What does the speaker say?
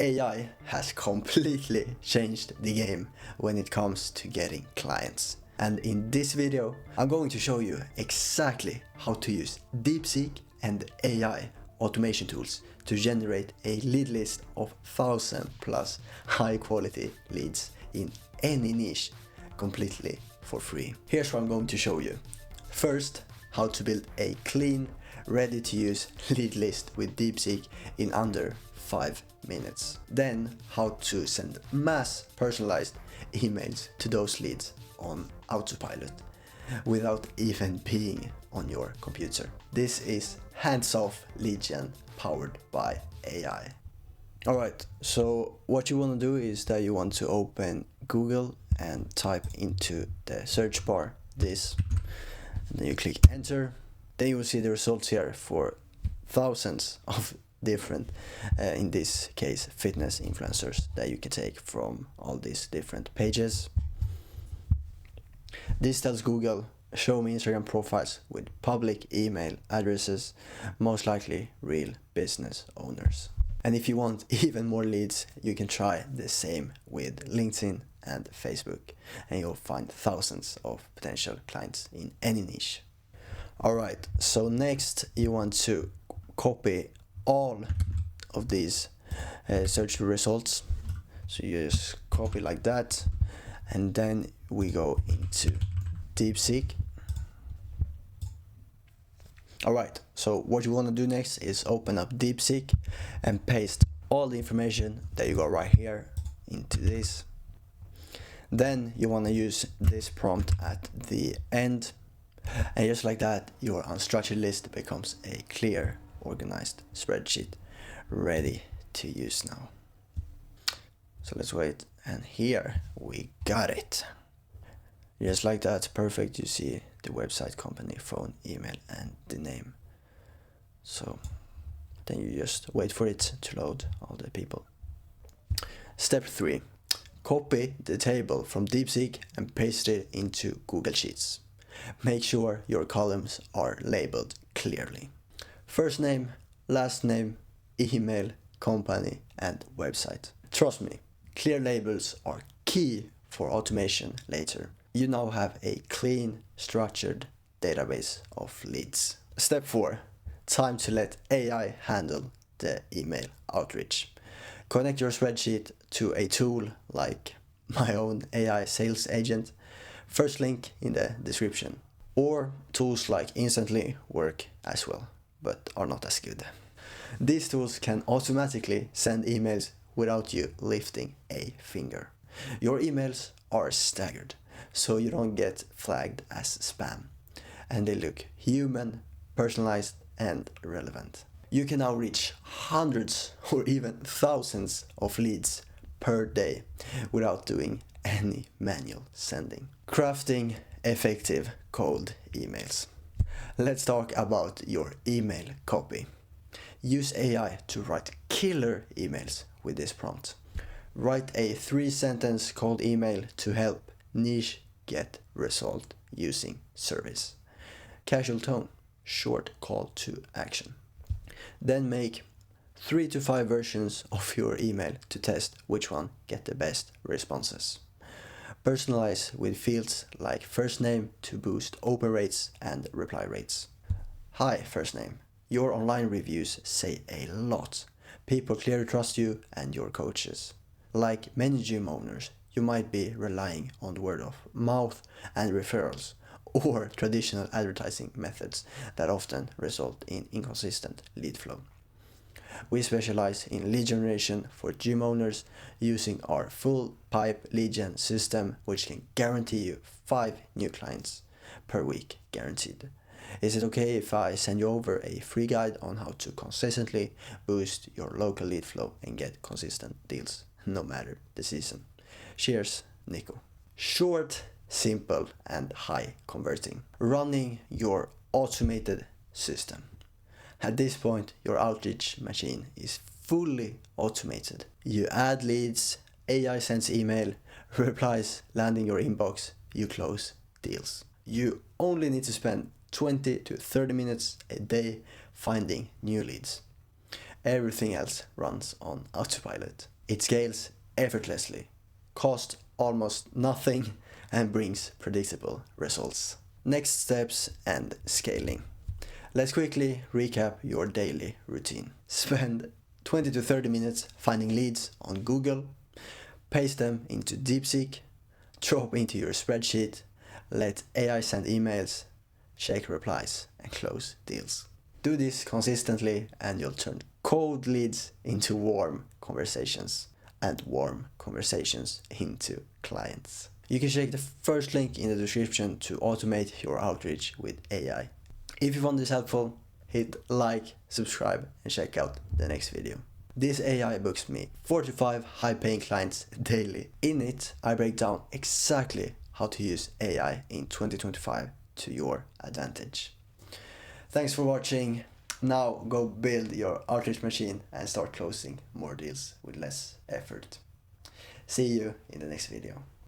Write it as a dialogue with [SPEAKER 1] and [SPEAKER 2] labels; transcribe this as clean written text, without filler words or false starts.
[SPEAKER 1] AI has completely changed the game when it comes to getting clients. And in this video, I'm going to show you exactly how to use Deepseek and AI automation tools to generate a lead list of 1,000 plus high quality leads in any niche completely for free. Here's what I'm going to show you. First, how to build a clean, ready to use lead list with Deepseek in under 5 minutes. Then how to send mass personalized emails to those leads on autopilot without even being on your computer. This is hands-off lead gen powered by AI. Alright, so what you want to do is that you want to open Google and type into the search bar this. Then you click enter. Then you will see the results here for thousands of different, in this case, fitness influencers that you can take from all these different pages. This tells Google, show me Instagram profiles with public email addresses, most likely real business owners. And if you want even more leads, you can try the same with LinkedIn and Facebook, and you'll find thousands of potential clients in any niche. Alright, so next you want to copy all of these search results. So you just copy like that, and then we go into Deepseek. Alright, so what you want to do next is open up Deepseek and paste all the information that you got right here into this. Then you want to use this prompt at the end, and just like that, your unstructured list becomes a clear, organized spreadsheet ready to use now. So let's wait, and here we got it. Just like that, perfect. You see the website, company, phone, email, and the name. So then you just wait for it to load all the people. Step 3. Copy the table from Deepseek and paste it into Google Sheets. Make sure your columns are labeled clearly. First name, last name, email, company, and website. Trust me, clear labels are key for automation later. You now have a clean, structured database of leads. Step 4. Time to let AI handle the email outreach. Connect your spreadsheet to a tool like my own AI sales agent. First link in the description. Or tools like Instantly work as well, but are not as good. These tools can automatically send emails without you lifting a finger. Your emails are staggered, so you don't get flagged as spam, and they look human, personalized, and relevant. You can now reach hundreds or even thousands of leads per day without doing any manual sending. Crafting effective cold emails. Let's talk about your email copy. Use AI to write killer emails with this prompt. Write a 3-sentence cold email to help niche get result using service. Casual tone, short call to action. Then make 3 to 5 versions of your email to test which one get the best responses. Personalize with fields like first name to boost open rates and reply rates. Hi, first name. Your online reviews say a lot. People clearly trust you and your coaches. Like many gym owners, you might be relying on word of mouth and referrals, or traditional advertising methods that often result in inconsistent lead flow. We specialize in lead generation for gym owners using our full pipe lead gen system, which can guarantee you 5 new clients per week guaranteed. Is it okay if I send you over a free guide on how to consistently boost your local lead flow and get consistent deals no matter the season? Cheers, Nico. Short, simple, and high converting. Running your automated system. At this point, your outreach machine is fully automated. You add leads, AI sends email, replies landing your inbox, you close deals. You only need to spend 20 to 30 minutes a day finding new leads. Everything else runs on autopilot. It scales effortlessly, costs almost nothing, and brings predictable results. Next steps and scaling. Let's quickly recap your daily routine. Spend 20 to 30 minutes finding leads on Google, paste them into Deepseek, drop into your spreadsheet, let AI send emails, check replies, and close deals. Do this consistently and you'll turn cold leads into warm conversations, and warm conversations into clients. You can check the first link in the description to automate your outreach with AI. If you found this helpful, hit like, subscribe, and check out the next video. This AI books me 45 high-paying clients daily. In it, I break down exactly how to use AI in 2025 to your advantage. Thanks for watching. Now go build your outreach machine and start closing more deals with less effort. See you in the next video.